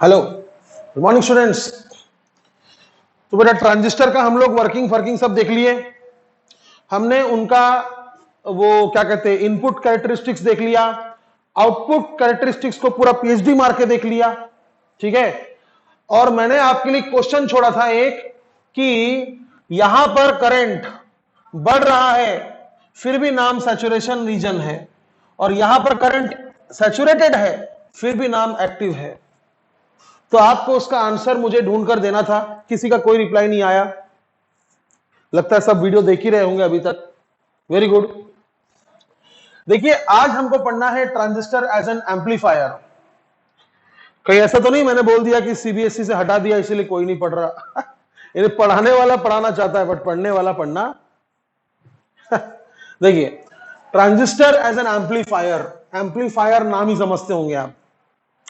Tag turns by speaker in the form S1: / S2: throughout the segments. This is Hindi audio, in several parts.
S1: Hello, good morning students. तो बेटा ट्रांजिस्टर का हम लोग वर्किंग फर्किंग सब देख लिए। हमने उनका वो क्या कहते हैं इनपुट कैरेक्टरिस्टिक्स देख लिया, आउटपुट कैरेक्टरिस्टिक्स को पूरा पीएचडी मार के देख लिया, ठीक है। और मैंने आपके लिए क्वेश्चन छोड़ा था एक कि यहां पर करंट बढ़ रहा है फिर भी नाम सैचुरेशन रीजन है, और यहां पर करंट सैचुरेटेड है फिर भी नाम एक्टिव है। तो आपको उसका आंसर मुझे ढूंढ कर देना था। किसी का कोई रिप्लाई नहीं आया, लगता है सब वीडियो देख ही रहे होंगे अभी तक। Very good. देखिए आज हमको पढ़ना है ट्रांजिस्टर एज एन एम्पलीफायर। कहीं ऐसा तो नहीं मैंने बोल दिया कि सीबीएसई से हटा दिया इसलिए कोई नहीं पढ़ रहा यानी पढ़ाने वाला पढ़ाना चाहता है बट पढ़ने वाला पढ़ना देखिए transistor as an amplifier, amplifier नाम ही समझते होंगे आप,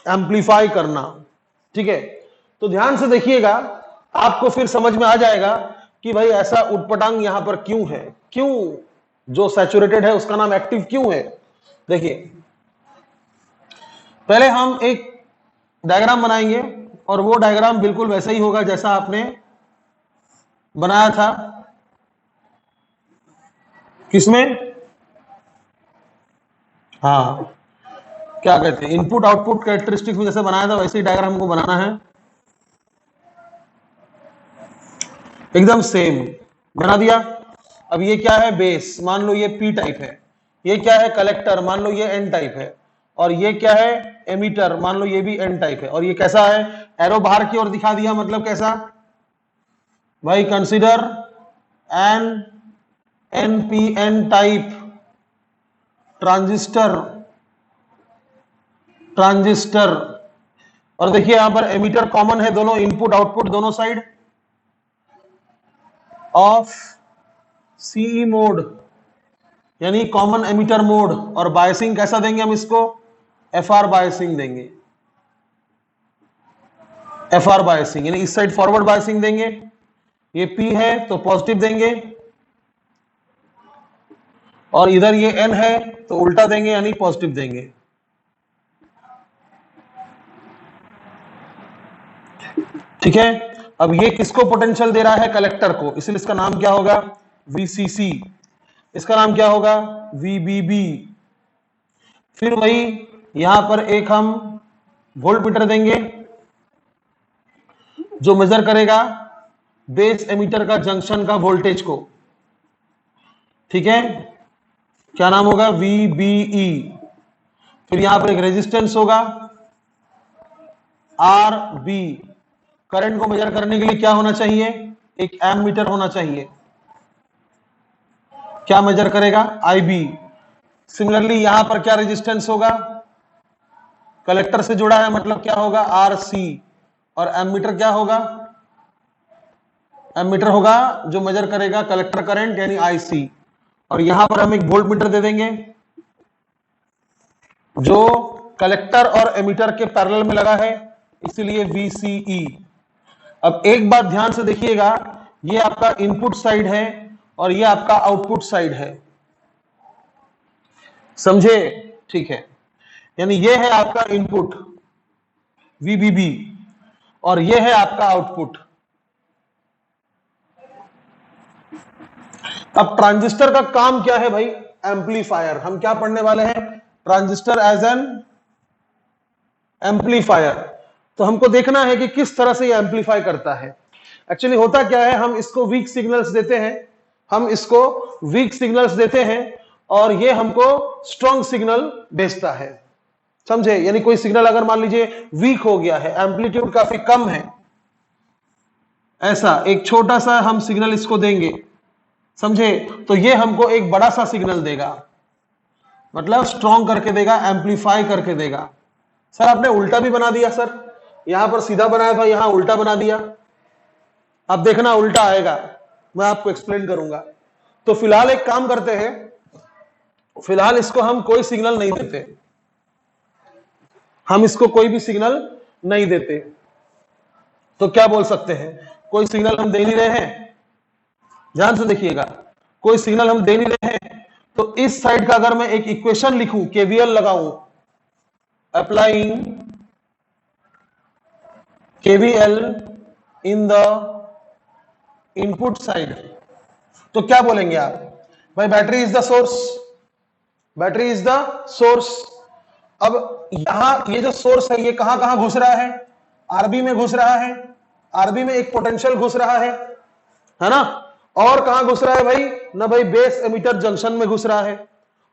S1: एम्पलीफाई करना, ठीक है। तो ध्यान से देखिएगा, आपको फिर समझ में आ जाएगा कि भाई ऐसा उटपटांग यहां पर क्यों है, क्यों जो सैचुरेटेड है उसका नाम एक्टिव क्यों है। देखिए पहले हम एक डायग्राम बनाएंगे और वो डायग्राम बिल्कुल वैसा ही होगा जैसा आपने बनाया था किसमें, हाँ क्या कहते हैं इनपुट आउटपुट कैरेक्टरिस्टिक्स में जैसे बनाया था वैसे ही डायग्राम हमको बनाना है, एकदम सेम बना दिया। अब ये क्या है बेस, मान लो ये पी टाइप है, ये क्या है कलेक्टर, मान लो ये एन टाइप है, और ये क्या है एमीटर, मान लो ये भी एन टाइप है। और ये कैसा है, एरो बाहर की ओर दिखा दिया, मतलब कैसा भाई, consider N NPN type transistor, transistor. और देखिए यहां पर एमीटर कॉमन है, दोनों इनपुट आउटपुट दोनों साइड ऑफ सीई मोड यानी कॉमन एमिटर मोड। और बायसिंग कैसा देंगे हम इसको, एफआर बायसिंग देंगे, एफआर बायसिंग यानी इस साइड फॉरवर्ड बायसिंग देंगे। ये पी है तो पॉजिटिव देंगे, और इधर ये एन है तो उल्टा देंगे यानी पॉजिटिव देंगे, ठीक है। अब ये किसको पोटेंशियल दे रहा है, कलेक्टर को, इसलिए इसका नाम क्या होगा वीसीसी, इसका नाम क्या होगा वीबीबी। फिर वही यहां पर एक हम वोल्ट मीटर देंगे जो मेजर करेगा बेस एमीटर का जंक्शन का वोल्टेज को, ठीक है, क्या नाम होगा वीबीई। फिर यहां पर एक रेजिस्टेंस होगा आर बी। करंट को मेजर करने के लिए क्या होना चाहिए, एक एम मीटर होना चाहिए, क्या मेजर करेगा आईबी। सिमिलरली यहां पर क्या रेजिस्टेंस होगा, कलेक्टर से जुड़ा है मतलब क्या होगा आर सी। और एमीटर क्या होगा, एमीटर होगा जो मेजर करेगा कलेक्टर करंट यानी आईसी। और यहां पर हम एक वोल्ट मीटर दे देंगे जो कलेक्टर और एमीटर के पैरेलल में लगा है, इसलिए VCE। अब एक बात ध्यान से देखिएगा, ये आपका इनपुट साइड है और ये आपका आउटपुट साइड है, समझे, ठीक है। यानी ये है आपका इनपुट VBB और ये है आपका आउटपुट। अब ट्रांजिस्टर का काम क्या है भाई, एम्पलीफायर। हम क्या पढ़ने वाले हैं, ट्रांजिस्टर एज एन एम्पलीफायर। तो हमको देखना है कि किस तरह से ये एम्पलीफाई करता है। एक्चुअली होता क्या है, हम इसको वीक सिग्नल्स देते हैं, हम इसको वीक सिग्नल्स देते हैं और ये हमको स्ट्रॉन्ग सिग्नल भेजता है, समझे। यानी कोई सिग्नल अगर मान लीजिए वीक हो गया है, एम्पलीट्यूड काफी कम है, ऐसा एक छोटा सा हम सिग्नल इसको देंगे, समझे, तो ये हमको एक बड़ा सा सिग्नल देगा, मतलब स्ट्रॉन्ग करके देगा, एम्पलीफाई करके देगा। सर आपने उल्टा भी बना दिया, सर यहां पर सीधा बनाया था यहां उल्टा बना दिया। अब देखना उल्टा आएगा, मैं आपको एक्सप्लेन करूंगा। तो फिलहाल एक काम करते हैं, फिलहाल इसको हम कोई सिग्नल नहीं देते, हम इसको कोई भी सिग्नल नहीं देते। तो क्या बोल सकते हैं, कोई सिग्नल हम दे नहीं रहे हैं, ध्यान से देखिएगा, कोई सिग्नल हम दे नहीं रहे हैं। तो इस साइड का अगर मैं एक इक्वेशन लिखूं, केवीएल लगाऊं, applying KVL in the input side, तो क्या बोलेंगे आप? भाई battery is the source, battery is the source. अब यहां ये जो सोर्स है ये कहां कहां घुस रहा है? आरबी में घुस रहा है, आरबी में एक पोटेंशियल घुस रहा है ना? और कहां घुस रहा है भाई? ना भाई बेस एमिटर जंक्शन में घुस रहा है,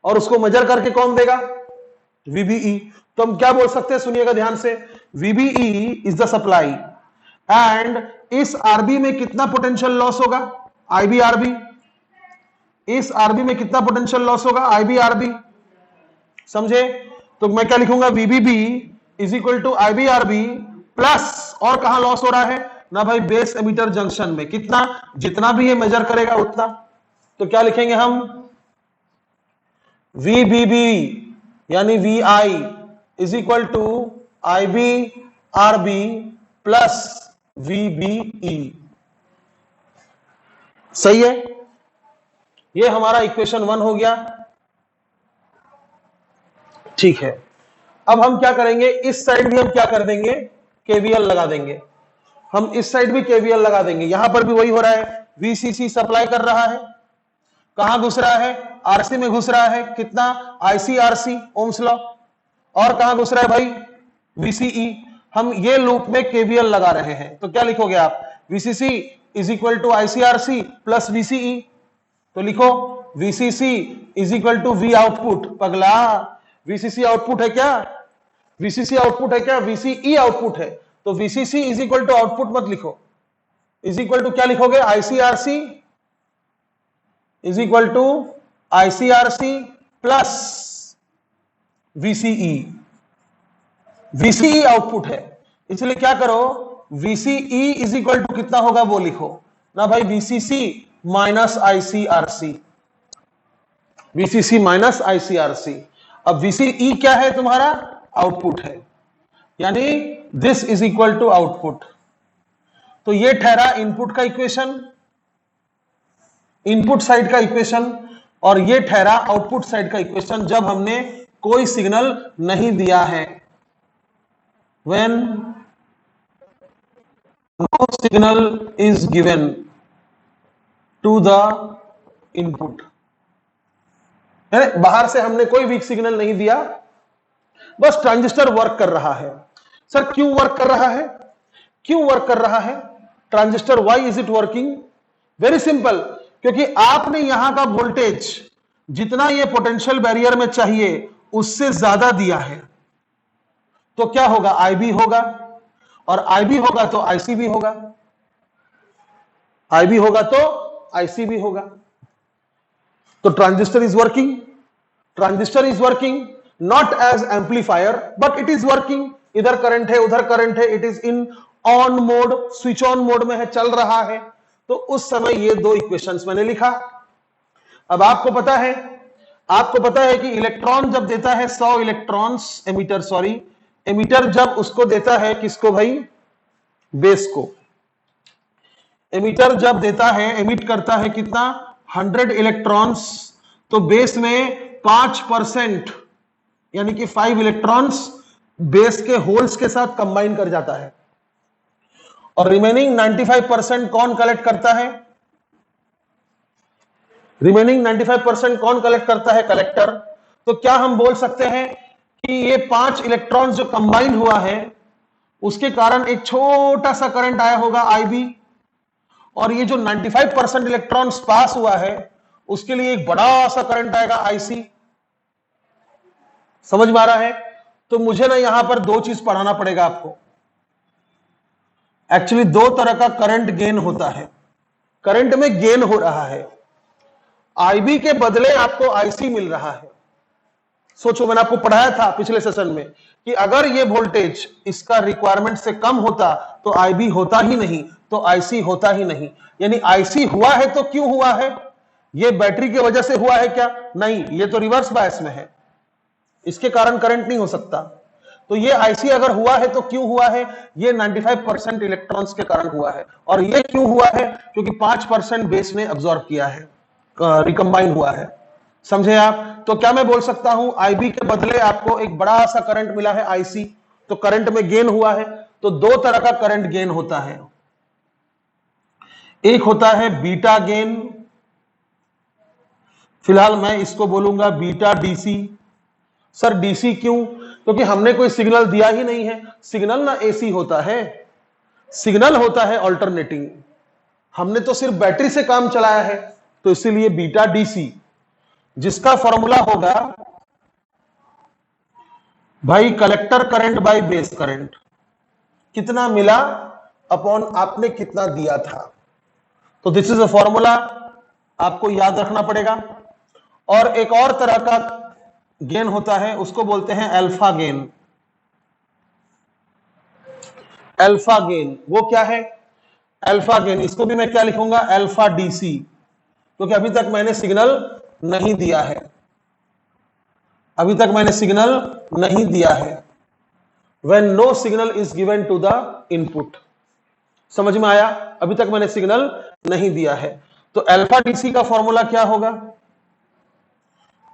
S1: और उसको मेजर करके कौन देगा? VBE। तो हम क्या बोल सकते हैं, सुनिएगा ध्यान से, VBE is the supply and इस आरबी में कितना पोटेंशियल लॉस होगा? IB RB। इस आरबी में कितना पोटेंशियल लॉस होगा? IB RB। समझे? तो मैं क्या लिखूंगा? VBB is equal to IB RB plus, और कहां लॉस हो रहा है? ना भाई बेस एमिटर जंक्शन में। कितना? जितना भी ये मेजर करेगा उतना। तो क्या लिखेंगे हम? VBB यानी VI is equal to IB RB plus VBE। सही है? ये हमारा इक्वेशन 1 हो गया। ठीक है, अब हम क्या करेंगे, इस साइड भी हम क्या कर देंगे? KVL लगा देंगे। हम इस साइड भी KVL लगा देंगे। यहां पर भी वही हो रहा है, VCC सप्लाई कर रहा है, कहां घुस रहा है? RC में घुस रहा है। कितना? ICRC, Ohm's law. और कहां घुस रहा है भाई? VCE। हम ये लूप में KVL लगा रहे हैं, तो क्या लिखोगे आप? VCC is equal to ICRC plus VCE। तो लिखो VCC is equal to V output. पगला, VCC आउटपुट है क्या? VCC आउटपुट है क्या? VCE आउटपुट है। तो VCC is equal to output मत लिखो, इज इक्वल टू क्या लिखोगे? ICRC is equal to ICRC plus VCE। VCE output है, इसलिए क्या करो? VCE इज इक्वल टू कितना होगा वो लिखो ना भाई, VCC minus ICRC, VCC minus ICRC। अब VCE क्या है तुम्हारा? आउटपुट है, यानी this is equal to output. तो ये ठहरा इनपुट का इक्वेशन, इनपुट साइड का इक्वेशन, और ये ठहरा आउटपुट साइड का इक्वेशन जब हमने कोई सिग्नल नहीं दिया है। When no signal is given to the input, बाहर से हमने कोई वीक सिग्नल नहीं दिया, बस ट्रांजिस्टर वर्क कर रहा है। सर क्यों वर्क कर रहा है? क्यों वर्क कर रहा है transistor? Why is it working? Very simple, क्योंकि आपने यहां का वोल्टेज जितना ये पोटेंशियल बैरियर में चाहिए उससे ज्यादा दिया है, तो क्या होगा? IB होगा, और IB होगा तो IC भी होगा, IB होगा तो IC भी होगा। तो transistor is working, transistor is working not as amplifier but it is working. इधर करंट है उधर करंट है, it is in on mode, switch on mode में है, चल रहा है। तो उस समय ये दो इक्वेशंस मैंने लिखा। अब आपको पता है, आपको पता है कि इलेक्ट्रॉन जब देता है 100 इलेक्ट्रॉन्स, एमिटर सॉरी, एमिटर जब उसको देता है किसको भाई? बेस को। एमिटर जब देता है, एमिट करता है कितना? 100 इलेक्ट्रॉन्स, तो बेस में 5% यानी कि 5 इलेक्ट्रॉन्स बेस के होल्स के साथ कंबाइन कर जाता है, और रिमेनिंग 95% कौन कलेक्ट करता है? रिमेनिंग 95% कौन कलेक्ट करता है? कलेक्टर। तो क्या हम बोल सकते हैं कि ये 5 इलेक्ट्रॉन्स जो कंबाइन हुआ है उसके कारण एक छोटा सा करंट आया होगा IB, और ये जो 95% इलेक्ट्रॉन्स पास हुआ है उसके लिए एक बड़ा सा करंट आएगा IC। समझ में आ रहा है? तो मुझे ना यहां पर दो चीज पढ़ाना पड़ेगा आपको। एक्चुअली दो तरह का करंट गेन होता है, करंट में गेन हो रहा है, IB के बदले आपको IC मिल रहा है। सोचो, मैंने आपको पढ़ाया था पिछले सेशन में कि अगर ये वोल्टेज इसका रिक्वायरमेंट से कम होता तो IB होता ही नहीं, तो IC होता ही नहीं। यानी IC हुआ है तो क्यों हुआ है? ये बैटरी की वजह से हुआ है क्या? नहीं, ये तो रिवर्स बायस में है, इसके कारण करंट नहीं हो सकता। तो ये IC अगर हुआ है तो क्यों हुआ है? ये 95% इलेक्ट्रॉन्स के कारण हुआ है। और ये क्यों हुआ है? क्योंकि 5% बेस ने अब्सॉर्ब किया है, रिकंबाइन हुआ है। समझे आप? तो क्या मैं बोल सकता हूं IB के बदले आपको एक बड़ा सा करंट मिला है IC, तो करंट में गेन हुआ है। तो दो तरह का करंट गेन होता है, एक होता है बीटा गेन, फिलहाल मैं इसको बोलूंगा बीटा डीसी। सर डीसी क्यों? क्योंकि हमने कोई सिग्नल दिया ही नहीं है। सिग्नल ना एसी होता है, सिग्नल होता है अल्टरनेटिंग। हमने तो सिर्फ बैटरी से काम चलाया है, तो इसीलिए बीटा डीसी, जिसका फॉर्मूला होगा भाई collector current by base current, कितना मिला अपॉन आपने कितना दिया था। तो दिस इज अ फॉर्मूला, आपको याद रखना पड़ेगा। और एक और तरह का गेन होता है, उसको बोलते हैं अल्फा गेन। अल्फा गेन वो क्या है? अल्फा गेन, इसको भी मैं क्या लिखूंगा? अल्फा डीसी, क्योंकि अभी तक मैंने सिग्नल नहीं दिया है, अभी तक मैंने सिग्नल नहीं दिया है। When no signal is given to the input, समझ में आया? अभी तक मैंने सिग्नल नहीं दिया है। तो अल्फा डीसी का फॉर्मूला क्या होगा?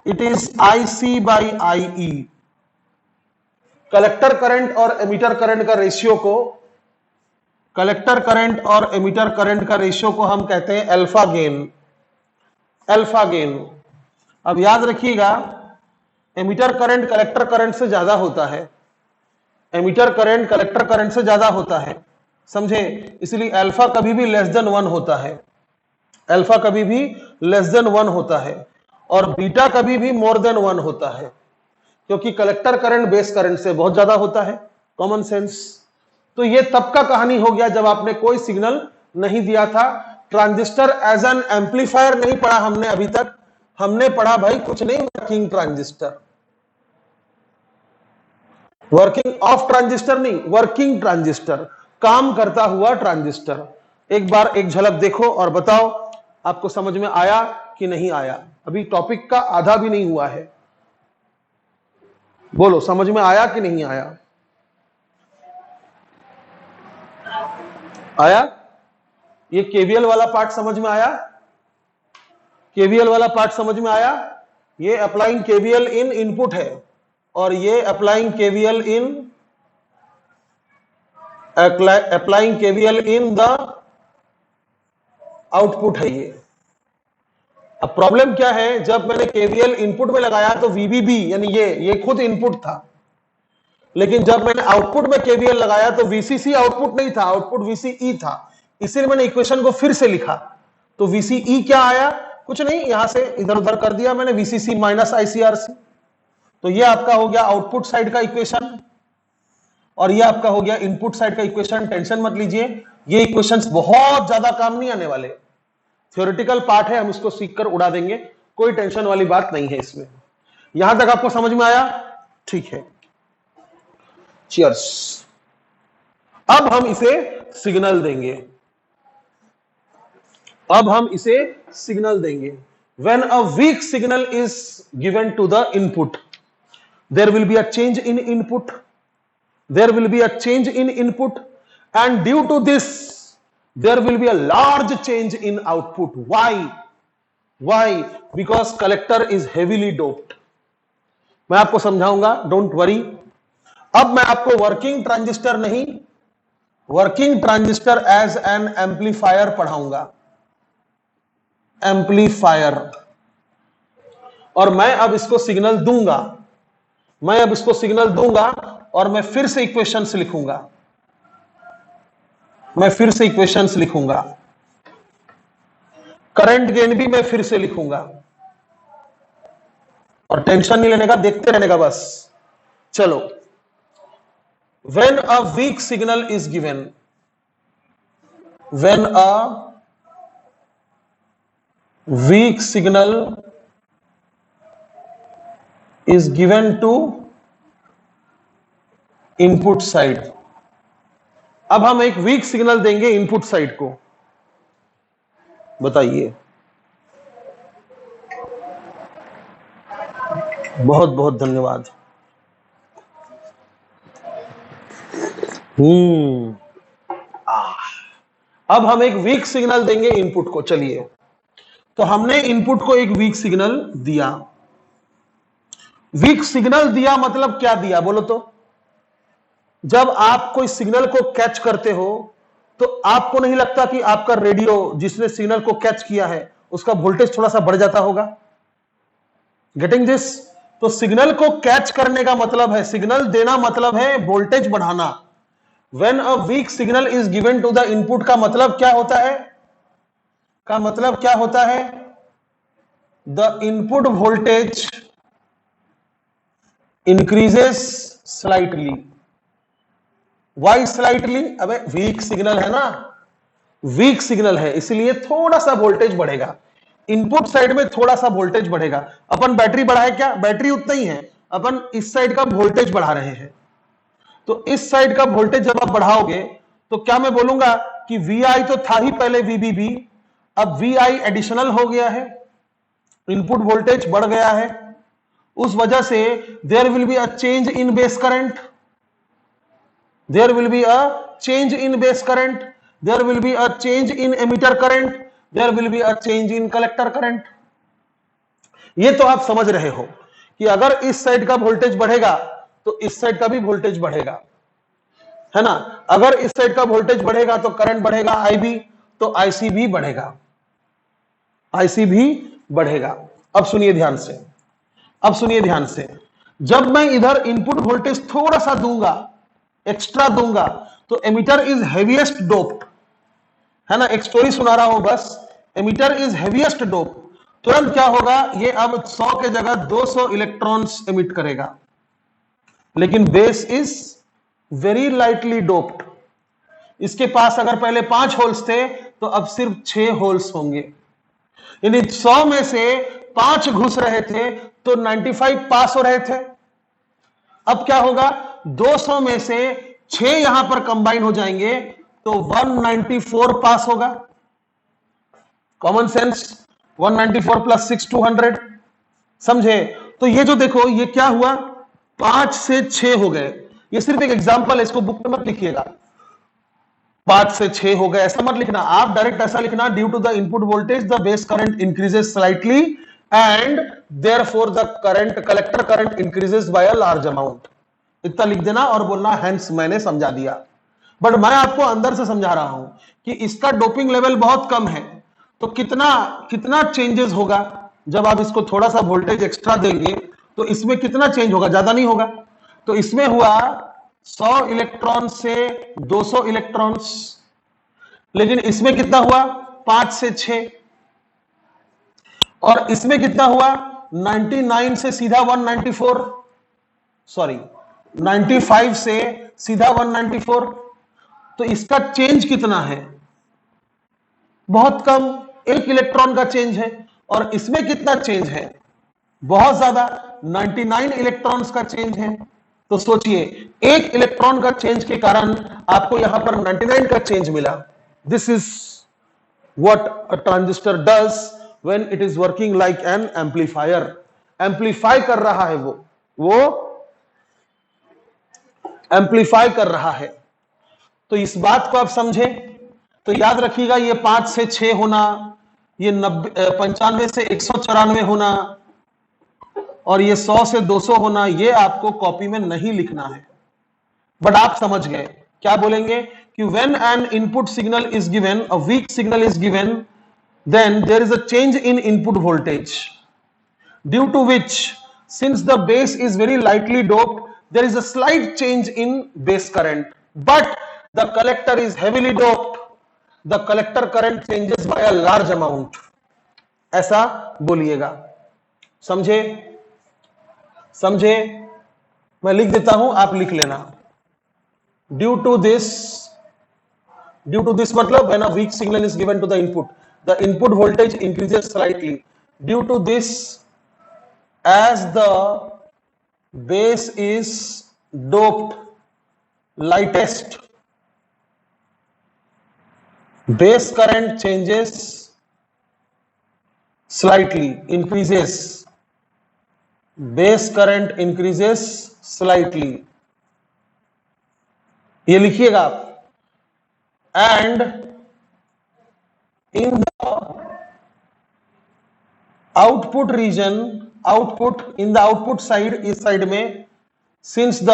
S1: It is IC by IE। Collector current और एमीटर करंट का रेशियो को, कलेक्टर करंट और एमीटर करंट का रेशियो को हम कहते हैं अल्फा गेन। अल्फा गेन, अब याद रखिएगा, एमीटर करंट कलेक्टर करंट से ज्यादा होता है, एमीटर करंट कलेक्टर करंट से ज्यादा होता है, समझे? इसलिए अल्फा कभी भी लेस देन 1 होता है, अल्फा कभी भी लेस देन 1 होता है, और बीटा कभी भी मोर देन 1 होता है, क्योंकि कलेक्टर करंट बेस करंट से बहुत ज्यादा होता है। Common sense. तो ये तब का कहानी हो गया जब आपने कोई सिग्नल नहीं दिया था। ट्रांजिस्टर एज एन एम्पलीफायर नहीं पढ़ा हमने अभी तक, हमने पढ़ा भाई कुछ नहीं, working transistor, working of transistor नहीं, वर्किंग ट्रांजिस्टर, काम करता हुआ ट्रांजिस्टर। एक बार एक झलक देखो और बताओ आपको समझ में आया कि नहीं आया। अभी टॉपिक का आधा भी नहीं हुआ है, बोलो समझ में आया कि नहीं आया? आया? ये केवीएल वाला पार्ट समझ में आया? केवीएल वाला पार्ट समझ में आया? ये अप्लाइंग केवीएल इन इनपुट है, और ये applying KVL in the output है ये। अब प्रॉब्लम क्या है, जब मैंने केवीएल इनपुट में लगाया तो वीबीबी यानी ये खुद इनपुट था, लेकिन जब मैंने आउटपुट में केवीएल लगाया तो वीसीसी आउटपुट नहीं था, आउटपुट वीसीई था। इसलिए मैंने इक्वेशन को फिर से लिखा, तो वीसीई क्या आया? कुछ नहीं, यहां से इधर उधर कर दिया मैंने, वीसीसी माइनस आईसीआरसी। तो ये आपका हो गया आउटपुट साइड का इक्वेशन, और ये आपका हो गया इनपुट साइड का इक्वेशन। टेंशन मत लीजिए, ये इक्वेशंस बहुत ज्यादा काम नहीं आने वाले, थ्योरेटिकल पार्ट है, हम इसको सीखकर उड़ा देंगे, कोई टेंशन वाली बात नहीं है इसमें। यहां तक आपको समझ में आया? ठीक है, चीयर्स। अब हम इसे सिग्नल देंगे, अब हम इसे सिग्नल देंगे। When a weak signal is given to the input, there will be a change in input, there will be a change in input, and due to this there will be a large change in output. Why? Because collector is heavily doped. मैं आपको समझाऊंगा, डोंट वरी। अब मैं आपको वर्किंग ट्रांजिस्टर नहीं, working transistor as an amplifier पढ़ाऊंगा, एम्पलीफायर। और मैं अब इसको सिग्नल दूंगा, मैं अब इसको सिग्नल दूंगा, और मैं फिर से इक्वेशंस लिखूंगा, मैं फिर से इक्वेशंस लिखूंगा, करंट गेन भी मैं फिर से लिखूंगा, और टेंशन नहीं लेने का, देखते रहने का बस। चलो, when a weak signal is given, when a weak signal is given to input side. अब हम एक वीक सिग्नल देंगे इनपुट साइड को, बताइए। बहुत बहुत धन्यवाद। अब हम एक वीक सिग्नल देंगे इनपुट को। चलिए, तो हमने इनपुट को एक वीक सिग्नल दिया। वीक सिग्नल दिया मतलब क्या दिया, बोलो तो? जब आप कोई सिग्नल को कैच करते हो तो आपको नहीं लगता कि आपका रेडियो जिसने सिग्नल को कैच किया है उसका वोल्टेज थोड़ा सा बढ़ जाता होगा? Getting this? तो सिग्नल को कैच करने का मतलब है, सिग्नल देना मतलब है वोल्टेज बढ़ाना। When a weak signal is given to the input का मतलब क्या होता है? का मतलब क्या होता है? The input voltage increases slightly. Why slightly? अबे वीक सिग्नल है ना, वीक सिग्नल है इसलिए थोड़ा सा वोल्टेज बढ़ेगा, इनपुट साइड में थोड़ा सा वोल्टेज बढ़ेगा। अपन बैटरी बढ़ाए क्या? बैटरी उतना ही है, अपन इस साइड का वोल्टेज बढ़ा रहे हैं। तो इस साइड का वोल्टेज जब आप बढ़ाओगे तो क्या मैं बोलूंगा कि VI तो था ही पहले VBB, अब VI एडिशनल हो गया है, इनपुट वोल्टेज बढ़ गया है, उस वजह से there will be a change in base current, there will be a change in base current, there will be a change in emitter current, there will be a change in collector current। ये तो आप समझ रहे हो कि अगर इस साइड का वोल्टेज बढ़ेगा तो इस साइड का भी वोल्टेज बढ़ेगा, है ना? अगर इस साइड का वोल्टेज बढ़ेगा तो करंट बढ़ेगा IB, तो IC भी बढ़ेगा, IC भी बढ़ेगा। अब सुनिए ध्यान से, अब सुनिए ध्यान से, जब मैं इधर इनपुट वोल्टेज थोड़ा सा दूंगा, एक्स्ट्रा दूंगा, तो एमिटर इज हेवीएस्ट डोप्ड, है ना? एक स्टोरी सुना रहा हूं बस, एमिटर इज हेवीएस्ट डोप, तुरंत क्या होगा, ये अब 100 के जगह 200 इलेक्ट्रॉन्स एमिट करेगा, लेकिन base is very lightly doped. इसके पास अगर पहले 5 होल्स थे तो अब सिर्फ 6 होल्स होंगे, यानी 100 में से 5 घुस रहे थे तो 95 पास हो रहे थे। अब क्या होगा, 200 में से 6 यहां पर कंबाइन हो जाएंगे तो 194 पास होगा। कॉमन सेंस, 194 प्लस 6 200, समझे? तो ये जो देखो ये क्या हुआ, 5 से 6 हो गए। ये सिर्फ एक एग्जांपल है, इसको बुक में मत लिखिएगा 5 से 6 हो गए, ऐसा मत लिखना, आप डायरेक्ट ऐसा लिखना, due to the input voltage the base current increases slightly and therefore the current collector current increases by a large amount. इतना लिख देना और बोलना हेंस मैंने समझा दिया। बट मैं आपको अंदर से समझा रहा हूं कि इसका डोपिंग लेवल बहुत कम है, तो कितना कितना चेंजेस होगा जब आप इसको थोड़ा सा वोल्टेज एक्स्ट्रा देंगे, तो इसमें कितना चेंज होगा? ज्यादा नहीं होगा। तो इसमें हुआ 100 इलेक्ट्रॉन से 200 इलेक्ट्रॉन्स, लेकिन इसमें कितना हुआ, 5 से 6, और इसमें कितना हुआ, 99 से सीधा 194, सॉरी 95 से सीधा 194। तो इसका चेंज कितना है? बहुत कम, 1 इलेक्ट्रॉन का चेंज है। और इसमें कितना चेंज है? बहुत ज्यादा, 99 इलेक्ट्रॉन्स का चेंज है। तो सोचिए 1 इलेक्ट्रॉन का चेंज के कारण आपको यहां पर 99 का चेंज मिला। This is what a transistor does when it is working like an amplifier. Amplify कर रहा है, वो एम्पलीफाई कर रहा है। तो इस बात को आप समझे तो याद रखिएगा, ये 5 से 6 होना, ये 95 से 194 होना, और ये 100 से 200 होना, ये आपको कॉपी में नहीं लिखना है, बट आप समझ गए। क्या बोलेंगे कि when an input signal is given, a weak signal is given, then there is a change in input voltage due to which, since the base is very lightly doped, there is a slight change in base current, but the collector is heavily doped, the collector current changes by a large amount। ऐसा बोलिएगा, समझे? समझे? मैं लिख देता हूं, आप लिख लेना। ड्यू टू दिस मतलब when a weak signal is given to the input, the input voltage increases slightly. Due to this, as the base is doped lightest, base current changes slightly, increases, base current increases slightly, ये लिखिएगा आप। And in the output region, output in the output side, इस साइड में, since the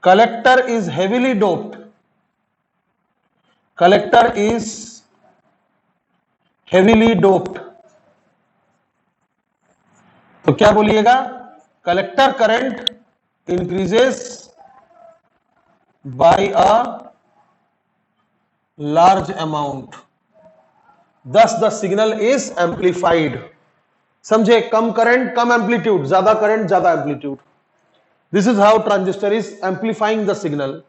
S1: collector is heavily doped, collector is heavily doped, तो क्या बोलिएगा, collector current increases by a large amount, thus the signal is amplified. समझे, कम करंट कम एम्पलीट्यूड, ज्यादा करंट ज्यादा amplitude. This is how transistor is amplifying the signal.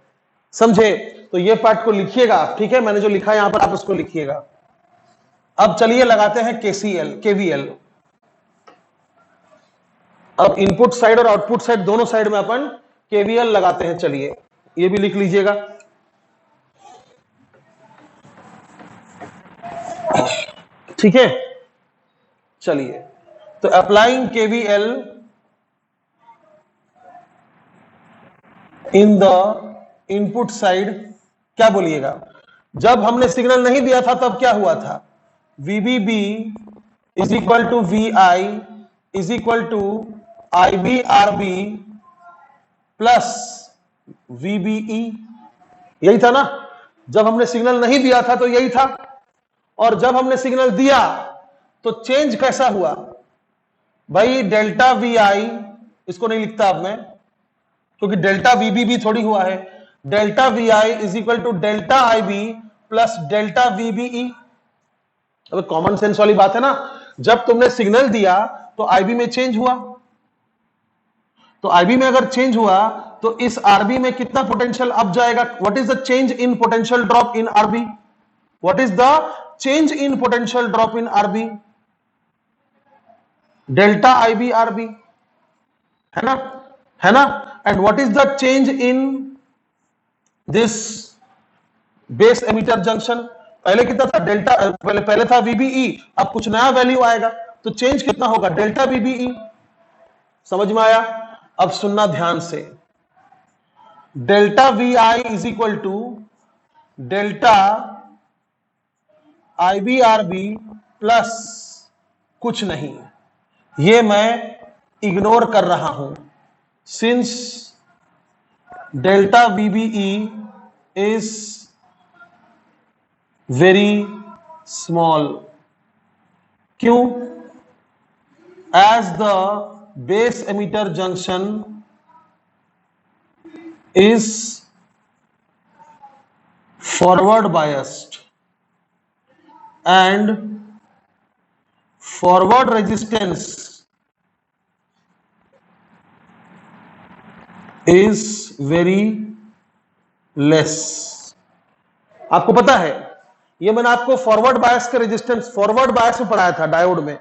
S1: समझे, तो ये पार्ट को लिखिएगा आप, ठीक है, मैंने जो लिखा है यहां पर आप उसको लिखिएगा. अब चलिए लगाते हैं केसीएल, केवीएल. अब इनपुट साइड और आउटपुट साइड दोनों साइड में अपन केवीएल लगाते हैं. चलिए ये भी लिख लीजिएगा. ठीक है, चलिए तो applying KVL in the input side, क्या बोलिएगा, जब हमने सिग्नल नहीं दिया था तब क्या हुआ था, VBB is equal to VI is equal to IBRB plus VBE, यही था ना. जब हमने सिग्नल नहीं दिया था तो यही था, और जब हमने सिग्नल दिया तो चेंज कैसा हुआ भाई, डेल्टा VI, इसको नहीं लिखता अब मैं क्योंकि डेल्टा VBB थोड़ी हुआ है. Delta VI is equal to delta IB plus delta VBE. अब कॉमन सेंस वाली बात है ना, जब तुमने सिग्नल दिया तो IB में चेंज हुआ, तो IB में अगर चेंज हुआ तो इस RB में कितना पोटेंशियल अप जाएगा. What is the change in potential drop in RB, what is the change in potential drop in RB, delta IB RB, है ना, है ना. And what is the change in this base emitter junction, पहले कितना था डेल्टा, पहले था VBE, अब कुछ नया वैल्यू आएगा तो चेंज कितना होगा, डेल्टा VBE. समझ में आया. अब सुनना ध्यान से, delta VI is equal to delta IBRB plus कुछ नहीं, ये मैं इग्नोर कर रहा हूं, since delta VBE is very small. क्यों, as the base emitter junction is forward biased and forward resistance is very less. आपको पता है, ये मैंने आपको फॉरवर्ड बायस के रेजिस्टेंस, फॉरवर्ड बायस में पढ़ाया था डायोड में,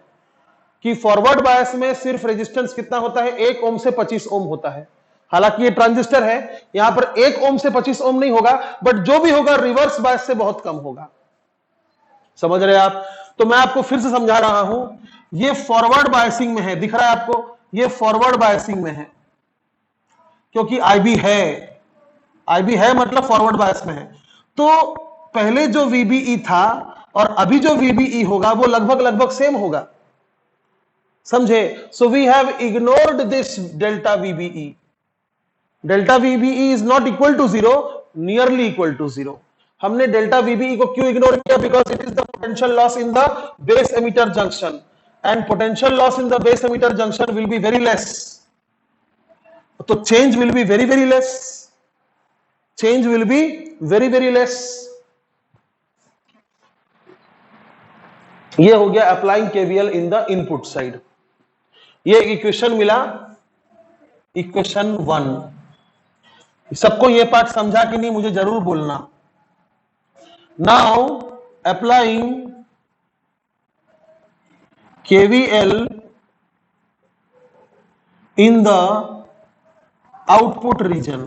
S1: कि फॉरवर्ड बायस में सिर्फ रेजिस्टेंस कितना होता है, 1 ओम से 25 ओम होता है. हालांकि ये ट्रांजिस्टर है, यहां पर 1 ओम से 25 ओम नहीं होगा, बट जो भी होगा रिवर्स बायस से बहुत कम होगा. समझ रहे आप. तो मैं आपको फिर से समझा रहा हूं, ये फॉरवर्ड बायसिंग में है, दिख रहा है आपको, ये फॉरवर्ड बायसिंग में है क्योंकि IB है मतलब फॉरवर्ड बायस में है. तो पहले जो VBE था और अभी जो VBE होगा वो लगभग सेम होगा. समझे. So we have ignored this delta VBE. Delta VBE is not equal to 0, nearly equal to 0. हमने डेल्टा VBE को क्यों इग्नोर किया, because it is the potential loss in the base emitter junction, and potential loss in the base emitter junction will be very less. तो change will be very less, change will be very less. ये हो गया applying KVL in the input side. ये इक्वेशन मिला, इक्वेशन 1. सबको ये पार्ट समझा कि नहीं, मुझे जरूर बोलना. Now applying KVL in the output region.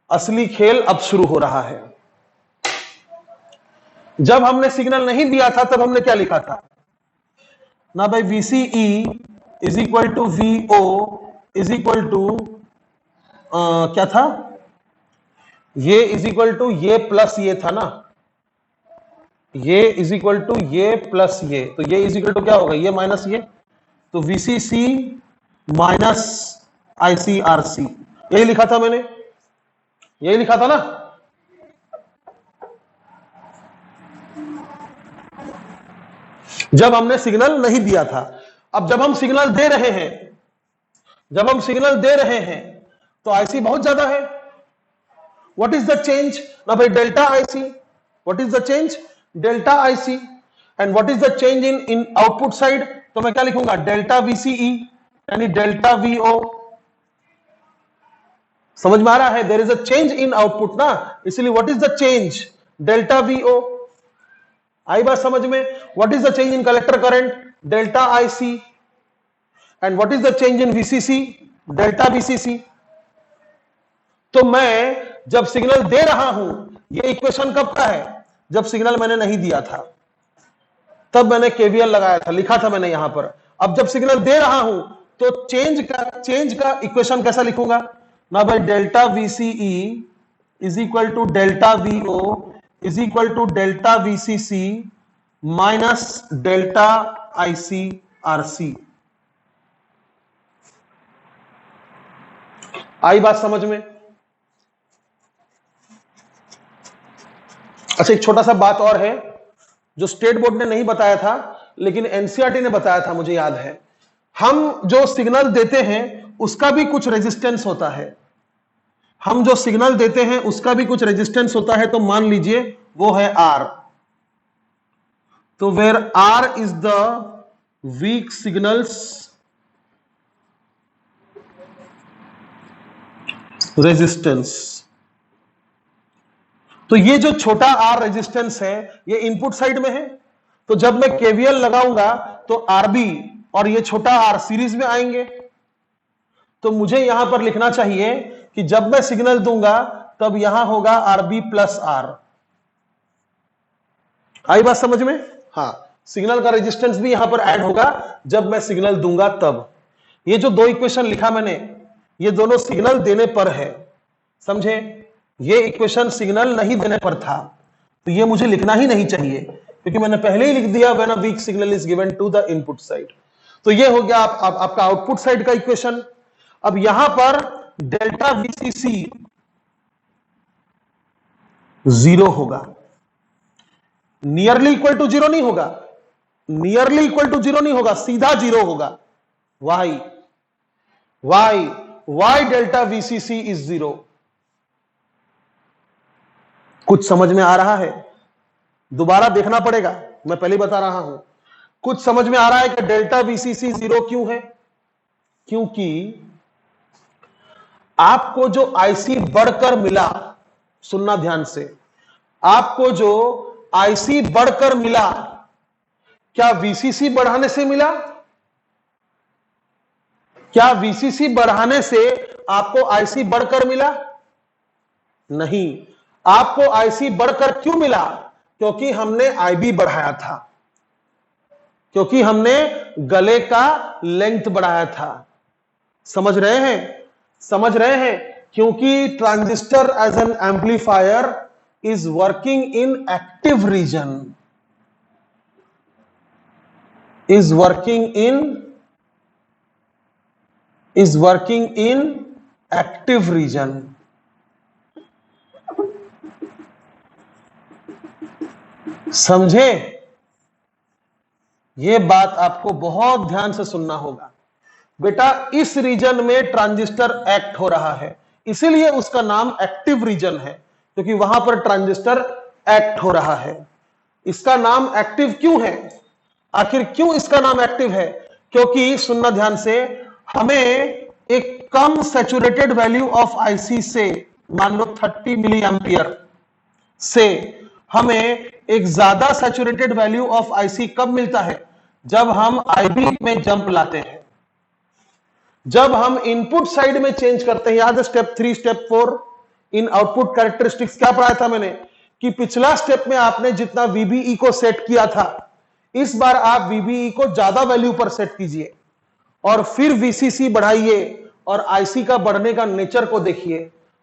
S1: असली खेल अब शुरू हो रहा है. जब हमने सिग्नल नहीं दिया था तब हमने क्या लिखा था ना भाई, VCE is equal to VO is equal to क्या था, ये इज इक्वल टू ये प्लस ये था ना, ये इज इक्वल टू ये प्लस ये, तो ये इज इक्वल टू क्या होगा, ये माइनस ये, तो VCC माइनस ICRC, यही लिखा था मैंने. यही लिखा था ना। जब हमने सिग्नल नहीं दिया था। अब जब हम सिग्नल दे रहे हैं, जब हम सिग्नल दे रहे हैं तो आईसी बहुत ज्यादा है। व्हाट इज द चेंज ना भाई, delta IC. What is the change? Delta IC. And what is the change in output side? तो मैं क्या लिखूंगा? डेल्टा वीसीई यानी डेल्टा वीओ। समझ में आ रहा है? There is a change in output ना, इसलिए what is the change? Delta VO. आई बात समझ में? What is the change in collector current? Delta IC. And what is the change in VCC? Delta VCC. तो मैं जब सिग्नल दे रहा हूं, ये इक्वेशन कब का है? जब सिग्नल मैंने नहीं दिया था, तब मैंने केवीएल लगाया था, लिखा था मैंने यहां पर। अब जब सिग्नल दे रहा हूं तो चेंज का इक्वेशन कैसा लिखूंगा ना भाई? Delta VCE is equal to delta VO is equal to delta VCC minus delta IC RC. आई बात समझ में? अच्छा, एक छोटा सा बात और है जो स्टेट बोर्ड ने नहीं बताया था लेकिन एनसीईआरटी ने बताया था, मुझे याद है। हम जो सिग्नल देते हैं उसका भी कुछ रेजिस्टेंस होता है। हम जो सिग्नल देते हैं उसका भी कुछ रेजिस्टेंस होता है। तो मान लीजिए वो है आर। तो where R is the weak signals resistance. तो ये जो छोटा आर रेजिस्टेंस है ये इनपुट साइड में है। तो जब मैं केवीएल लगाऊंगा तो आरबी और ये छोटा आर सीरीज में आएंगे। तो मुझे यहां पर लिखना चाहिए कि जब मैं सिग्नल दूंगा तब यहां होगा आरबी प्लस आर। आई बात समझ में? हाँ, सिग्नल का रेजिस्टेंस भी यहां पर ऐड होगा जब मैं सिग्नल दूंगा तब। ये जो दो इक्वेशन लिखा मैंने, ये दोनों सिग्नल देने पर है, समझे? ये इक्वेशन सिग्नल नहीं देने पर था, तो ये मुझे लिखना ही नहीं चाहिए क्योंकि मैंने पहले ही लिख दिया when a weak signal is given to the input side. तो ये हो गया आपका आउटपुट साइड का इक्वेशन। अब यहां पर डेल्टा वीसीसी 0 होगा। नियरली इक्वल टू 0 नहीं होगा, नियरली इक्वल टू 0 नहीं होगा, सीधा 0 होगा। Why why why delta VCC is 0। कुछ समझ में आ रहा है? दोबारा देखना पड़ेगा, मैं पहले बता रहा हूं। कुछ समझ में आ रहा है कि डेल्टा वीसीसी 0 क्यों है? क्योंकि आपको जो आईसी बढ़कर मिला, सुनना ध्यान से, आपको जो आईसी बढ़कर मिला, क्या वीसीसी बढ़ाने से मिला? क्या वीसीसी बढ़ाने से आपको आईसी बढ़कर मिला? नहीं। आपको आईसी बढ़कर क्यों मिला? क्योंकि हमने आईबी बढ़ाया था, क्योंकि हमने गले का लेंथ बढ़ाया था। समझ रहे हैं? समझ रहे हैं? क्योंकि transistor as an amplifier is working in active region, is working in active region। समझे? ये बात आपको बहुत ध्यान से सुनना होगा बेटा। इस रीजन में ट्रांजिस्टर एक्ट हो रहा है, इसीलिए उसका नाम एक्टिव रीजन है, क्योंकि वहां पर ट्रांजिस्टर एक्ट हो रहा है। इसका नाम एक्टिव क्यों है? आखिर क्यों इसका नाम एक्टिव है? क्योंकि सुनना ध्यान से, हमें एक कम सैचुरेटेड वैल्यू ऑफ आईसी से, मान लो 30 मिली एंपियर से, हमें एक ज्यादा सैचुरेटेड वैल्यू ऑफ आईसी कब मिलता है? जब हम आईबी में जंप लाते हैं, जब हम इनपुट साइड में चेंज करते हैं। याद है स्टेप 3 स्टेप 4 इन आउटपुट कैरेक्टरिस्टिक्स क्या पढ़ाया था मैंने? कि पिछला स्टेप में आपने जितना वीबीई को सेट किया था, इस बार आप वीबीई को ज्यादा वैल्यू पर सेट कीजिए और फिर वीसीसी बढ़ाइए और आईसी का बढ़ने का नेचर को देखिए।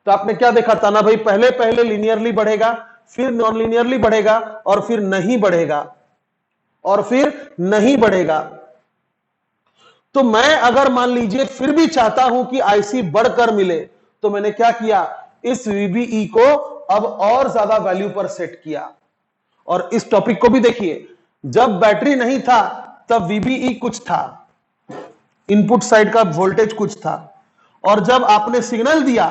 S1: तो आपने क्या देखा था ना भाई, पहले पहले लिनियरली बढ़ेगा, फिर नॉन लिनियरली बढ़ेगा और फिर नहीं बढ़ेगा, और फिर नहीं बढ़ेगा। तो मैं अगर मान लीजिए फिर भी चाहता हूं कि आईसी बढ़कर मिले, तो मैंने क्या किया? इस VBE को अब और ज्यादा वैल्यू पर सेट किया। और इस टॉपिक को भी देखिए, जब बैटरी नहीं था तब VBE कुछ था, इनपुट साइड का वोल्टेज कुछ था, और जब आपने सिग्नल दिया,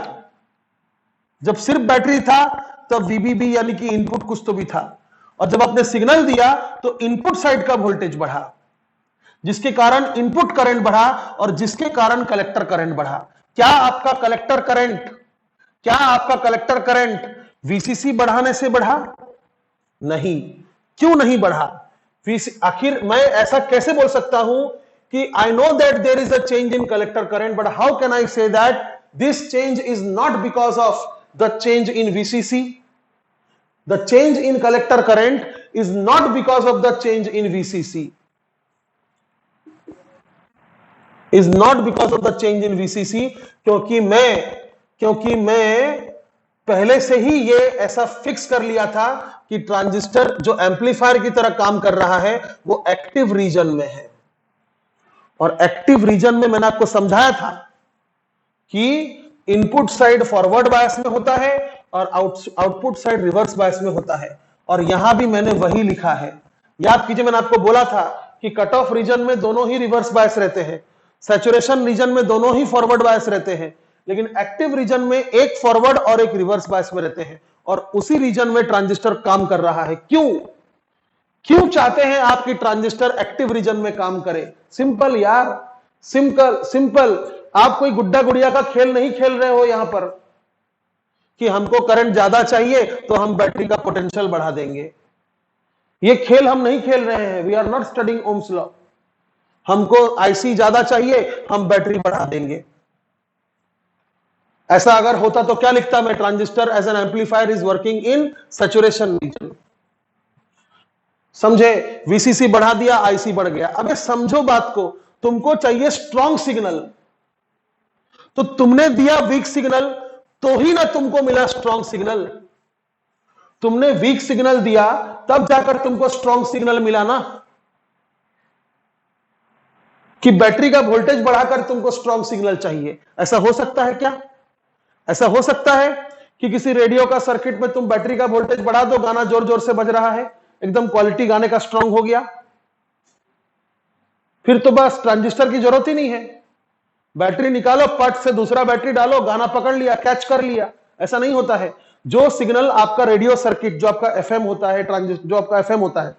S1: जब सिर्फ बैटरी था तब VBB यानी कि इनपुट कुछ तो भी था, और जब आपने सिग्नल दिया तो इनपुट साइड का वोल्टेज बढ़ा, जिसके कारण इनपुट करंट बढ़ा और जिसके कारण कलेक्टर करंट बढ़ा। क्या आपका कलेक्टर करंट VCC बढ़ाने से बढ़ा? नहीं। क्यों नहीं बढ़ा? आखिर मैं ऐसा कैसे बोल सकता हूं कि I know that there is a change in collector current, but how can I say that this change is not because of the change in VCC? The change in collector current is not because of the change in VCC. Is not because of the change in VCC, क्योंकि मैं पहले से ही ये ऐसा फिक्स कर लिया था कि ट्रांजिस्टर जो एम्पलीफायर की तरह काम कर रहा है वो एक्टिव रीजन में है, और एक्टिव रीजन में मैंने आपको समझाया था कि इनपुट साइड फॉरवर्ड बायस में होता है और आउटपुट साइड रिवर्स बायस में होता है, और यहां भी मैंने वही लिखा है। याद कीजिए, मैंने आपको बोला था कि कट ऑफ रीजन में दोनों ही रिवर्स बायस रहते हैं, सैचुरेशन रीजन में दोनों ही फॉरवर्ड बायस रहते हैं, लेकिन एक्टिव रीजन में एक फॉरवर्ड और एक रिवर्स बायस में रहते हैं, और उसी रीजन में ट्रांजिस्टर काम कर रहा है। क्यों चाहते हैं आप कि ट्रांजिस्टर एक्टिव रीजन में काम करे? सिंपल यार, सिंपल। आप कोई गुड्डा गुड़िया का खेल नहीं खेल रहे हो यहां पर कि हमको करंट ज्यादा चाहिए तो हम बैटरी का पोटेंशियल बढ़ा देंगे। ये खेल हम नहीं खेल रहे हैं। We are not studying Ohm's law. हमको आईसी ज्यादा चाहिए, हम बैटरी बढ़ा देंगे। ऐसा अगर होता तो क्या लिखता मैं? Transistor as an amplifier is working in saturation region. समझे? VCC बढ़ा दिया, IC बढ़ गया। अबे समझो बात को, तुमको चाहिए स्ट्रॉन्ग सिग्नल, तो तुमने दिया वीक सिग्नल, तो ही ना तुमको मिला स्ट्रॉन्ग सिग्नल। तुमने वीक सिग्नल दिया तब जाकर तुमको स्ट्रॉन्ग सिग्नल मिला ना, कि बैटरी का वोल्टेज बढ़ाकर तुमको स्ट्रॉन्ग सिग्नल चाहिए। ऐसा हो सकता है क्या? ऐसा हो सकता है कि किसी रेडियो का सर्किट में तुम बैटरी का वोल्टेज बढ़ा दो, गाना जोर जोर से बज रहा है, एकदम क्वालिटी गाने का स्ट्रॉन्ग हो गया, फिर तो बस ट्रांजिस्टर की जरूरत ही नहीं है। बैटरी निकालो, पट से दूसरा बैटरी डालो, गाना पकड़ लिया, कैच कर लिया। ऐसा नहीं होता है। जो सिग्नल आपका रेडियो सर्किट, जो आपका FM होता है, जो आपका FM होता है,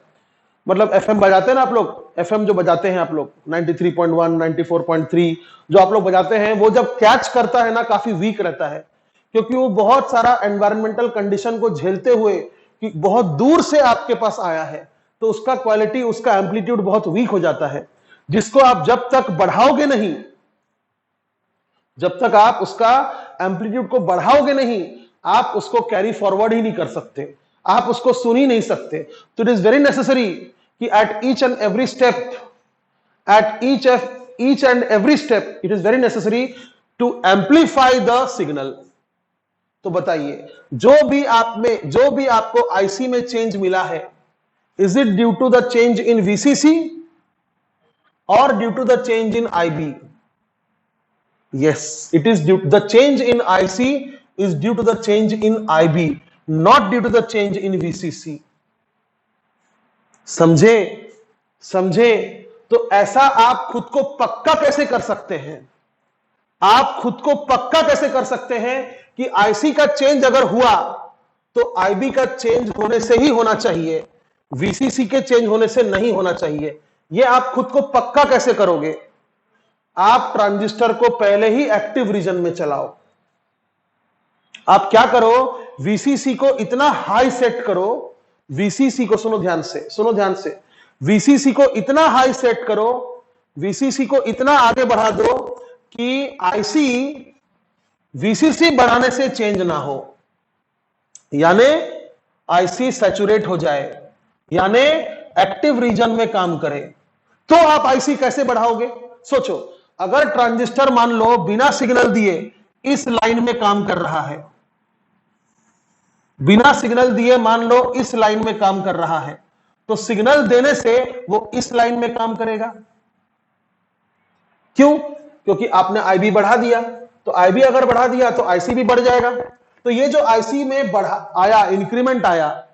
S1: मतलब FM बजाते हैं ना आप लोग, FM जो बजाते हैं आप लोग 93.1, 94.3 जो आप लोग बजाते हैं, वो जब कैच करता है ना काफी वीक रहता है, क्योंकि वो बहुत सारा एनवायरमेंटल कंडीशन को झेलते हुए कि बहुत दूर से आपके पास आया है, तो उसका क्वालिटी, उसका एम्पलीट्यूड बहुत वीक हो जाता है, जिसको आप जब तक बढ़ाओगे नहीं, जब तक आप उसका एम्पलीट्यूड को बढ़ाओगे नहीं, आप उसको कैरी फॉरवर्ड ही नहीं कर सकते, आप उसको सुन ही नहीं सकते। तो इट इज वेरी नेसेसरी कि at each and every step it is very necessary to amplify the signal. तो बताइए, जो भी आपको आईसी में चेंज मिला है, is it due to the change in VCC और due to the change in IB? Yes, it is due. The change in IC is due to the change in IB, not due to the change in VCC. समझे? तो ऐसा आप खुद को पक्का कैसे कर सकते हैं? आप खुद को पक्का कैसे कर सकते हैं कि IC का चेंज अगर हुआ तो IB का चेंज होने से ही होना चाहिए, VCC के चेंज होने से नहीं होना चाहिए? ये आप खुद को पक्का कैसे करोगे? आप ट्रांजिस्टर को पहले ही एक्टिव रीजन में चलाओ। आप क्या करो, VCC को इतना हाई सेट करो, VCC को सुनो ध्यान से, VCC को इतना हाई सेट करो, VCC को इतना आगे बढ़ा दो कि IC VCC बढ़ाने से चेंज ना हो, यानी IC सैचुरेट हो जाए, यानी एक्टिव रीजन में काम करे। तो आप IC कैसे बढ़ाओगे? सोचो, अगर ट्रांजिस्टर मान लो बिना सिग्नल दिए इस लाइन में काम कर रहा है, बिना सिग्नल दिए मान लो इस लाइन में काम कर रहा है, तो सिग्नल देने से वो इस लाइन में काम करेगा। क्यों? क्योंकि आपने IB बढ़ा दिया, तो IB अगर बढ़ा दिया तो IC भी बढ़ जाएगा। तो ये जो आईसी में बढ़ा आया, इंक्रीमेंट आया,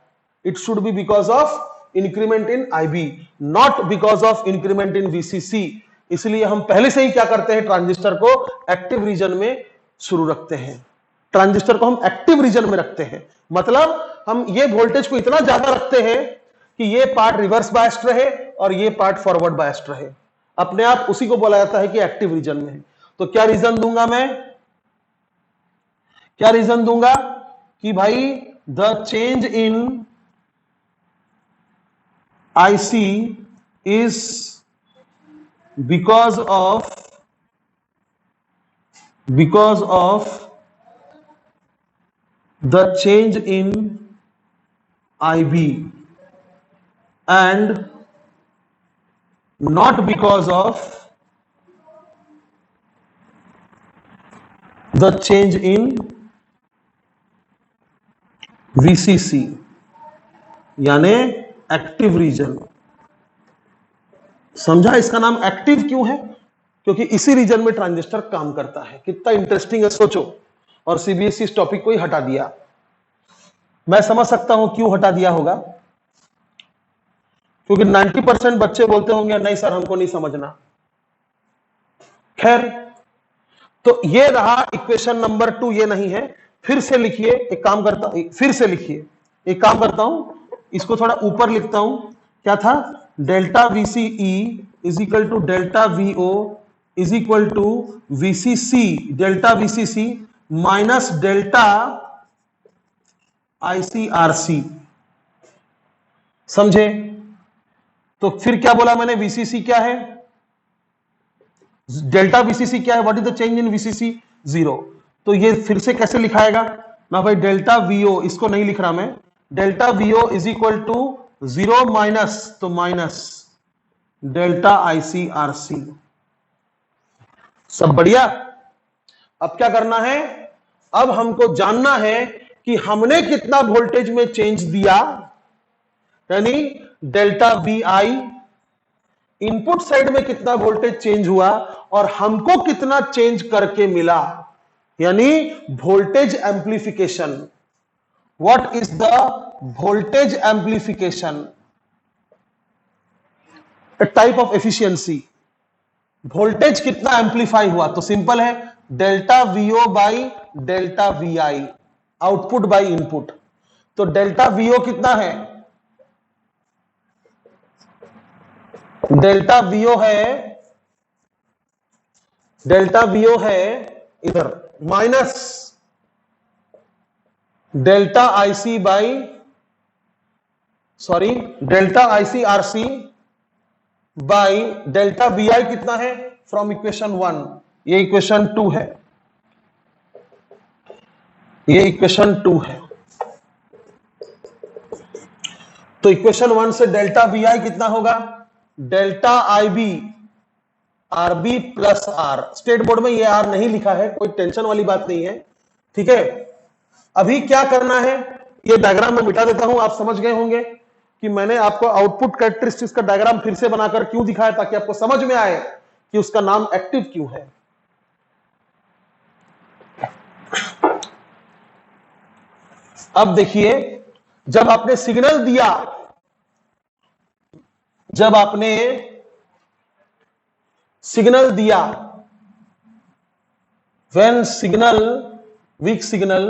S1: it should be because of increment in IB, not because of increment in VCC. इसलिए हम पहले से ही क्या करते हैं, ट्रांजिस्टर को एक्टिव रीजन में शुरू रखते हैं। ट्रांजिस्टर को हम एक्टिव रीजन में रखते हैं, मतलब हम ये वोल्टेज को इतना ज्यादा रखते हैं कि ये पार्ट रिवर्स बायस्ड रहे और ये पार्ट फॉरवर्ड बायस्ड रहे। अपने आप उसी को बोला जाता है कि एक्टिव रीजन में है। तो क्या रीजन दूंगा मैं, क्या रीजन दूंगा कि भाई the change in IC is because of the change in IB and not because of the change in VCC, यानी एक्टिव रीजन। समझा इसका नाम एक्टिव क्यों है? क्योंकि इसी रीजन में ट्रांजिस्टर काम करता है। कितना इंटरेस्टिंग है सोचो। और सीबीएसई इस टॉपिक को ही हटा दिया। मैं समझ सकता हूं क्यों हटा दिया होगा, क्योंकि 90% बच्चे बोलते होंगे नहीं सर हमको नहीं समझना। खैर, तो ये रहा इक्वेशन नंबर 2, ये नहीं है। फिर से लिखिए, एक काम करता हूं, फिर से लिखिए, एक काम करता हूं, इसको थोड़ा ऊपर लिखता हूं। क्या था? Delta VCE is equal to delta VO is equal to VCC, delta VCC minus delta ICRC. समझे? तो फिर क्या बोला मैंने, वीसीसी क्या है, डेल्टा वीसीसी क्या है, what is the change in VCC? 0। तो ये फिर से कैसे लिखाएगा ना भाई, डेल्टा वीओ, इसको नहीं लिख रहा मैं, delta VO is equal to 0 minus, तो माइनस डेल्टा आईसीआरसी। सब बढ़िया। अब क्या करना है, अब हमको जानना है कि हमने कितना वोल्टेज में चेंज दिया, यानी डेल्टा वी आई, इनपुट साइड में कितना वोल्टेज चेंज हुआ और हमको कितना चेंज करके मिला, यानी voltage amplification. What is the voltage amplification? A type of efficiency. Voltage कितना एम्प्लीफाई हुआ? तो सिंपल है, delta VO by delta V I, output by input. तो डेल्टा वीओ कितना है? डेल्टा वीओ है इधर minus delta IC by, sorry, delta ICRC by delta V I कितना है? फ्रॉम इक्वेशन 1, ये इक्वेशन 2 है, ये इक्वेशन 2 है। तो इक्वेशन 1 से डेल्टा वी आई कितना होगा? Delta I B R B plus R. State board में ये आर नहीं लिखा है, कोई टेंशन वाली बात नहीं है, ठीक है। अभी क्या करना है, ये डायग्राम में मिटा देता हूं। आप समझ गए होंगे कि मैंने आपको आउटपुट कैरेक्टरिस्टिक्स का डायग्राम फिर से बनाकर क्यों दिखाया, ताकि आपको समझ में आए कि उसका नाम एक्टिव क्यों है। अब देखिए, जब आपने सिग्नल दिया, जब आपने सिग्नल दिया, when signal, week signal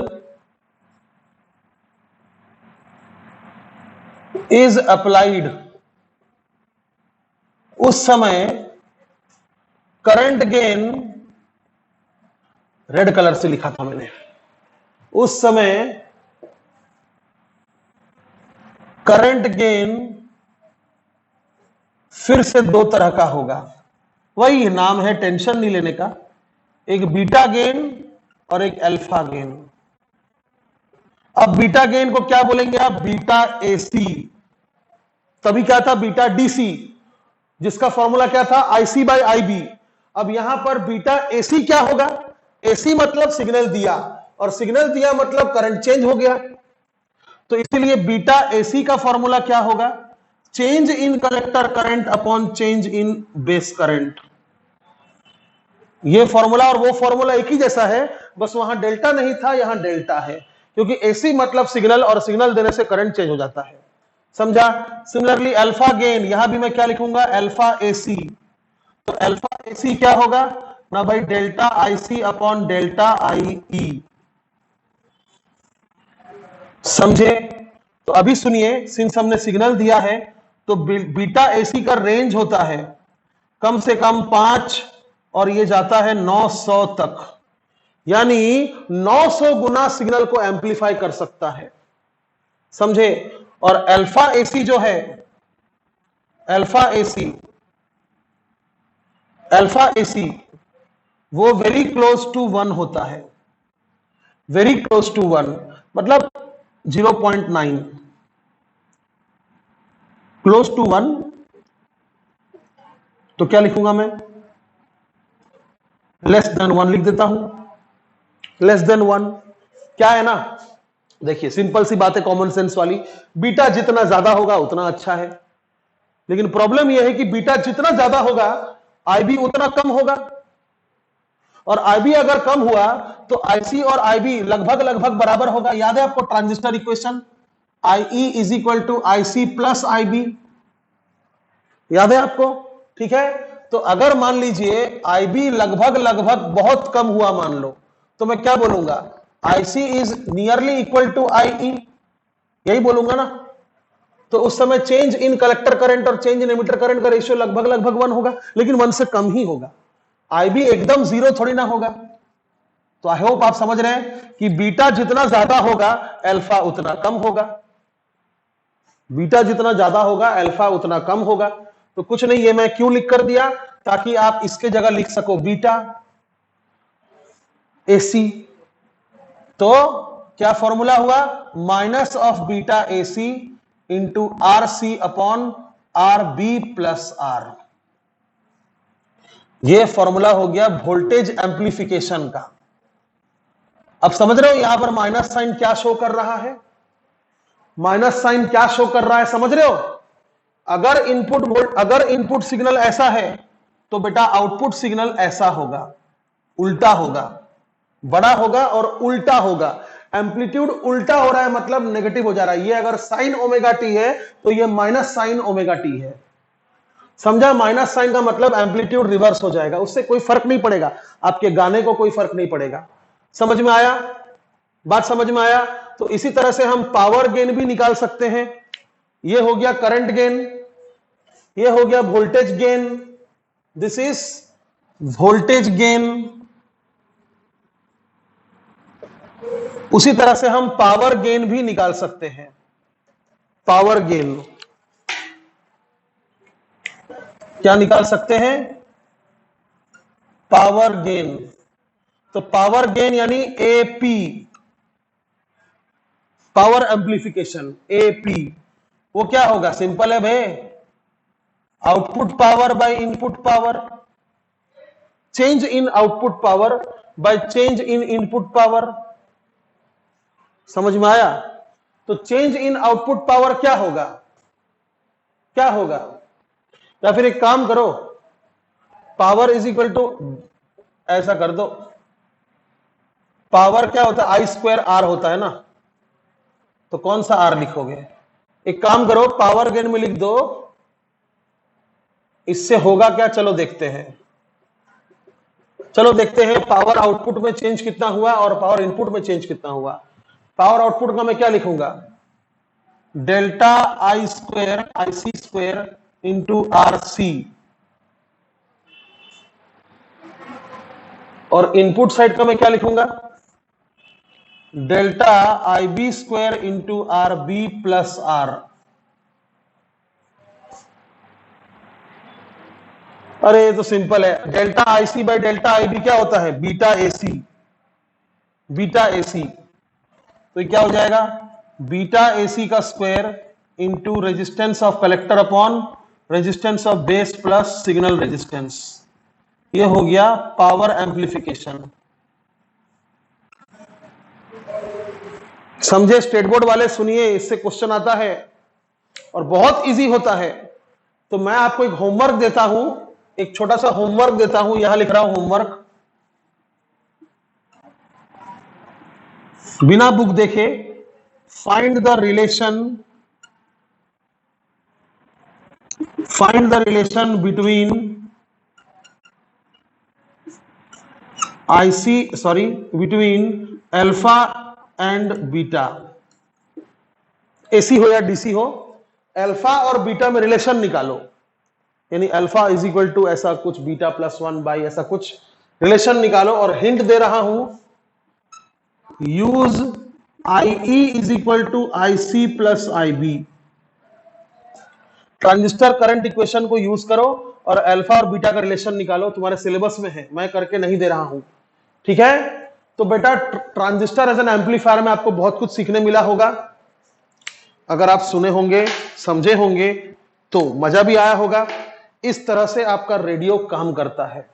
S1: is applied, उस समय करंट गेन, रेड कलर से लिखा था मैंने, उस समय करंट गेन फिर से 2 तरह का होगा। वही नाम है, टेंशन नहीं लेने का। एक बीटा गेन और एक अल्फा गेन। अब बीटा गेन को क्या बोलेंगे आप? Beta AC. तभी क्या था? बीटा डीसी, जिसका फॉर्मूला क्या था? IC by IB. अब यहां पर बीटा एसी क्या होगा? एसी मतलब सिग्नल दिया, और सिग्नल दिया मतलब करंट चेंज हो गया। तो इसलिए बीटा एसी का फॉर्मूला क्या होगा? Change in collector current upon change in base current. ये फॉर्मूला और वो फॉर्मूला एक ही जैसा है, बस वहां डेल्टा नहीं था, यहां डेल्टा है। क्योंकि एसी मतलब सिग्नल, और सिग्नल देने से करंट चेंज हो जाता है। समझा? सिमिलरली अल्फा गेन, यहां भी मैं क्या लिखूंगा, अल्फा एसी। तो अल्फा एसी क्या होगा ना भाई, delta IC upon delta IE. समझे? तो अभी सुनिए, सिंस हमने सिग्नल दिया है तो बीटा एसी का रेंज होता है कम से कम 5 और ये जाता है 900 तक, यानी 900 गुना सिग्नल को एम्पलीफाई कर सकता है। समझे? और अल्फा एसी जो है, अल्फा एसी वो वेरी क्लोज टू 1 होता है, वेरी क्लोज टू 1 मतलब 0.9, क्लोज टू 1। तो क्या लिखूंगा मैं, लेस देन 1 लिख देता हूं, लेस देन 1। क्या है ना, देखिए सिंपल सी बात है, कॉमन सेंस वाली, बीटा जितना ज्यादा होगा उतना अच्छा है, लेकिन प्रॉब्लम यह है कि बीटा जितना ज्यादा होगा आईबी उतना कम होगा, और आईबी अगर कम हुआ तो आईसी और आईबी लगभग लगभग बराबर होगा। याद है आपको transistor equation, IE is equal to IC plus IB, याद है आपको? ठीक है, तो अगर मान लीजिए आईबी लगभग लगभग बहुत कम हुआ मान लो, तो मैं क्या बोलूंगा, IC is nearly equal to IE, यही बोलूंगा ना। तो उस समय चेंज इन कलेक्टर करंट और चेंज इन एमिटर करंट का रेशियो लगभग लगभग 1 होगा, लेकिन 1 से कम ही होगा। आईबी एकदम 0 थोड़ी ना होगा। तो आई होप आप समझ रहे हैं कि बीटा जितना ज्यादा होगा अल्फा उतना कम होगा, बीटा जितना ज्यादा होगा अल्फा उतना कम होगा। तो कुछ नहीं, ये मैं क्यों लिख कर दिया, ताकि आप इसके जगह लिख सको बीटा एसी। तो क्या फॉर्मूला हुआ, minus of beta AC into R C upon R B plus R. यह फॉर्मूला हो गया वोल्टेज एम्प्लीफिकेशन का। अब समझ रहे हो यहां पर माइनस साइन क्या शो कर रहा है, माइनस साइन क्या शो कर रहा है, समझ रहे हो? अगर इनपुट सिग्नल ऐसा है तो बेटा आउटपुट सिग्नल ऐसा होगा, उल्टा होगा, बड़ा होगा और उल्टा होगा। एम्पलीट्यूड उल्टा हो रहा है मतलब नेगेटिव हो जा रहा है। ये अगर साइन ओमेगा टी है तो ये माइनस साइन ओमेगा टी है। समझा? माइनस साइन का मतलब एम्पलीट्यूड रिवर्स हो जाएगा, उससे कोई फर्क नहीं पड़ेगा, आपके गाने को कोई फर्क नहीं पड़ेगा। समझ में आया? बात समझ में आया? तो इसी तरह से हम पावर गेन भी निकाल सकते हैं। ये हो गया करंट गेन, ये हो गया voltage gain, this is voltage gain. उसी तरह से हम पावर गेन भी निकाल सकते हैं। पावर गेन क्या निकाल सकते हैं, पावर गेन। तो पावर गेन यानी एपी, पावर एम्प्लीफिकेशन एपी, वो क्या होगा, सिंपल है भाई, output power by input power, change in output power by change in input power. समझ में आया? तो चेंज इन आउटपुट पावर क्या होगा, क्या होगा, या फिर एक काम करो, पावर इज इक्वल टू, ऐसा कर दो, पावर क्या होता है, आई स्क्वायर आर होता है ना, तो कौन सा आर लिखोगे? एक काम करो, पावर गेन में लिख दो, इससे होगा क्या, चलो देखते हैं, चलो देखते हैं पावर आउटपुट में चेंज कितना हुआ और पावर इनपुट में चेंज कितना हुआ। पावर आउटपुट का मैं क्या लिखूंगा, delta I square, I C square into R C, और इनपुट साइड का मैं क्या लिखूंगा, delta I B square into R B plus R. अरे ये तो सिंपल है, delta IC by delta IB क्या होता है, बीटा एसी, बीटा एसी। तो ये क्या हो जाएगा, बीटा एसी का square into resistance of collector upon resistance of base plus signal resistance. ये हो गया पावर एम्प्लीफिकेशन। समझे स्टेट बोर्ड वाले? सुनिए, इससे क्वेश्चन आता है और बहुत इजी होता है। तो मैं आपको एक होमवर्क देता हूं, एक छोटा सा होमवर्क देता हूं, यहां लिख रहा हूं होमवर्क। बिना बुक देखे find the relation between between alpha and beta, AC हो या डीसी हो, अल्फा और बीटा में रिलेशन निकालो, यानी अल्फा इज इक्वल टू ऐसा कुछ, बीटा प्लस 1 बाई ऐसा कुछ रिलेशन निकालो। और हिंट दे रहा हूं, use IE is equal to IC plus IB। Transistor current equation को यूज करो और अल्फा और बीटा का रिलेशन निकालो, तुम्हारे सिलेबस में है, मैं करके नहीं दे रहा हूं, ठीक है। तो बेटा ट्रांजिस्टर एज एन एम्पलीफायर में आपको बहुत कुछ सीखने मिला होगा, अगर आप सुने होंगे, समझे होंगे तो मजा भी आया होगा। इस तरह से आपका रेडियो काम करता है,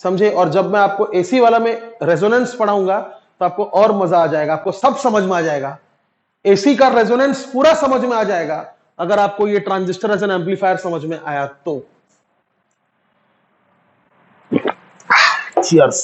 S1: समझे। और जब मैं आपको एसी वाला में रेजोनेंस पढ़ाऊंगा तो आपको और मजा आ जाएगा, आपको सब समझ में आ जाएगा, एसी का रेजोनेंस पूरा समझ में आ जाएगा अगर आपको ये ट्रांजिस्टर एज एन एम्पलीफायर समझ में आया तो। चीयर्स।